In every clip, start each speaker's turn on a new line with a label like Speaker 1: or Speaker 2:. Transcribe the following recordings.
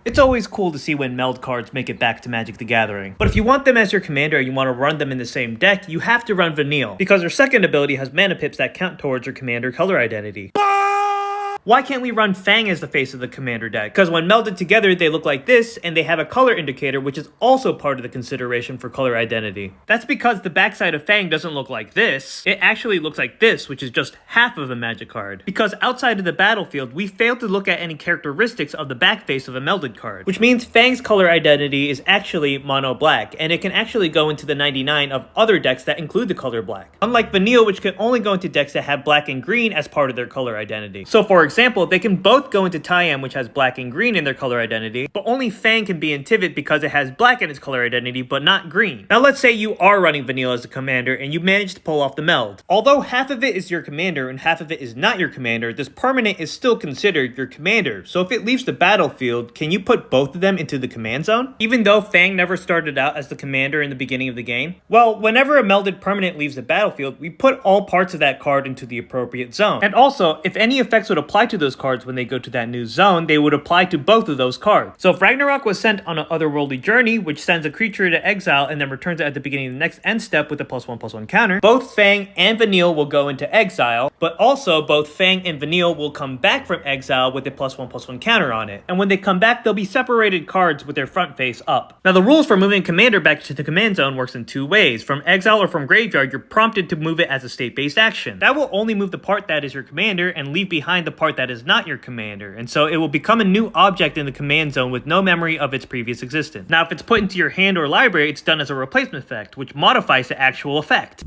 Speaker 1: It's always cool to see when Meld cards make it back to Magic the Gathering. But if you want them as your commander and you want to run them in the same deck, you have to run Vanille, because their second ability has mana pips that count towards your commander color identity. Why can't we run Fang as the face of the commander deck? Because when melded together, they look like this, and they have a color indicator, which is also part of the consideration for color identity. That's because the backside of Fang doesn't look like this. It actually looks like this, which is just half of a magic card. Because outside of the battlefield, we failed to look at any characteristics of the back face of a melded card. Which means Fang's color identity is actually mono black, and it can actually go into the 99 of other decks that include the color black. Unlike Vanille, which can only go into decks that have black and green as part of their color identity. So for example, they can both go into Tayam, which has black and green in their color identity, but only Fang can be in Tivit because it has black in its color identity, but not green. Now let's say you are running Vanille as a commander and you manage to pull off the meld. Although half of it is your commander and half of it is not your commander, this permanent is still considered your commander. So if it leaves the battlefield, can you put both of them into the command zone? Even though Fang never started out as the commander in the beginning of the game? Well, whenever a melded permanent leaves the battlefield, we put all parts of that card into the appropriate zone. And also, if any effects would apply to those cards when they go to that new zone, they would apply to both of those cards. So if Ragnarok was sent on an otherworldly journey, which sends a creature to exile and then returns it at the beginning of the next end step with a +1/+1 counter, both Fang and Vanille will go into exile, but also both Fang and Vanille will come back from exile with a +1/+1 counter on it. And when they come back, they'll be separated cards with their front face up. Now the rules for moving commander back to the command zone works in two ways. From exile or from graveyard, you're prompted to move it as a state-based action. That will only move the part that is your commander and leave behind the part that is not your commander, and so it will become a new object in the command zone with no memory of its previous existence. Now if it's put into your hand or library, it's done as a replacement effect, which modifies the actual effect.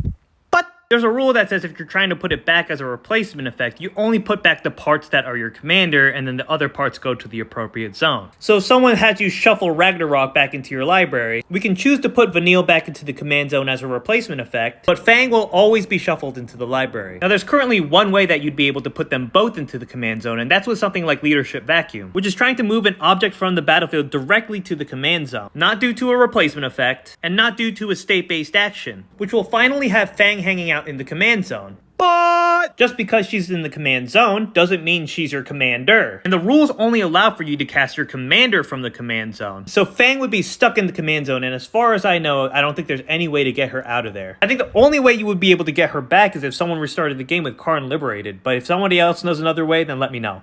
Speaker 1: There's a rule that says if you're trying to put it back as a replacement effect, you only put back the parts that are your commander, and then the other parts go to the appropriate zone. So if someone has you shuffle Ragnarok back into your library, we can choose to put Vanille back into the command zone as a replacement effect, but Fang will always be shuffled into the library. Now there's currently one way that you'd be able to put them both into the command zone, and that's with something like Leadership Vacuum, which is trying to move an object from the battlefield directly to the command zone, not due to a replacement effect, and not due to a state-based action, which will finally have Fang hanging out in the command zone. But just because she's in the command zone doesn't mean she's your commander. And the rules only allow for you to cast your commander from the command zone. So Fang would be stuck in the command zone, and as far as I know, I don't think there's any way to get her out of there. I think the only way you would be able to get her back is if someone restarted the game with Karn liberated, but if somebody else knows another way, then let me know.